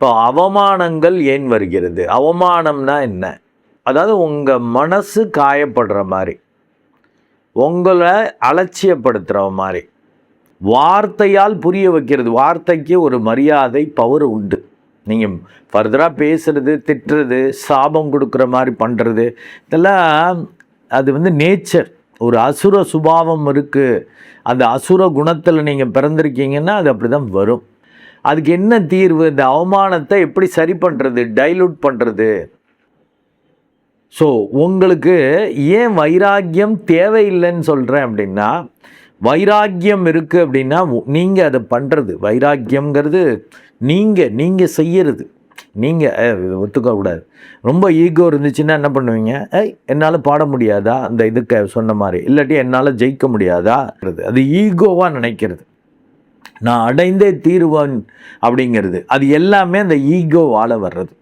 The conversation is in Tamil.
இப்போ அவமானங்கள் ஏன் வருகிறது? அவமானம்னா என்ன? அதாவது உங்கள் மனசு காயப்படுற மாதிரி, உங்களை அலட்சியப்படுத்துகிற மாதிரி, வார்த்தையால் புரிய வைக்கிறது. வார்த்தைக்கு ஒரு மரியாதை பவர் உண்டு. நீங்கள் ஃபர்தராக பேசுகிறது, திட்டுறது, சாபம் கொடுக்குற மாதிரி பண்ணுறது, இதெல்லாம் அது நேச்சர். ஒரு அசுர சுபாவம் இருக்குது. அந்த அசுர குணத்தில் நீங்கள் பிறந்திருக்கீங்கன்னா அது அப்படி தான் வரும். அதுக்கு என்ன தீர்வு? இந்த அவமானத்தை எப்படி சரி பண்ணுறது, டைலூட் பண்ணுறது? ஸோ உங்களுக்கு ஏன் வைராக்கியம் தேவையில்லைன்னு சொல்கிறேன் அப்படின்னா, வைராக்கியம் இருக்குது அப்படின்னா நீங்கள் அதை பண்ணுறது. வைராக்கியங்கிறது நீங்கள் செய்யறது. நீங்கள் ஒத்துக்கக்கூடாது. ரொம்ப ஈகோ இருந்துச்சுன்னா என்ன பண்ணுவீங்க? என்னால் பாட முடியாதா அந்த இதுக்கு சொன்ன மாதிரி, இல்லாட்டி என்னால் ஜெயிக்க முடியாதா? அது ஈகோவாக நினைக்கிறது. நான் அடைந்தே தீருவேன் அப்படிங்கிறது, அது எல்லாமே அந்த ஈகோவால் வர்றது.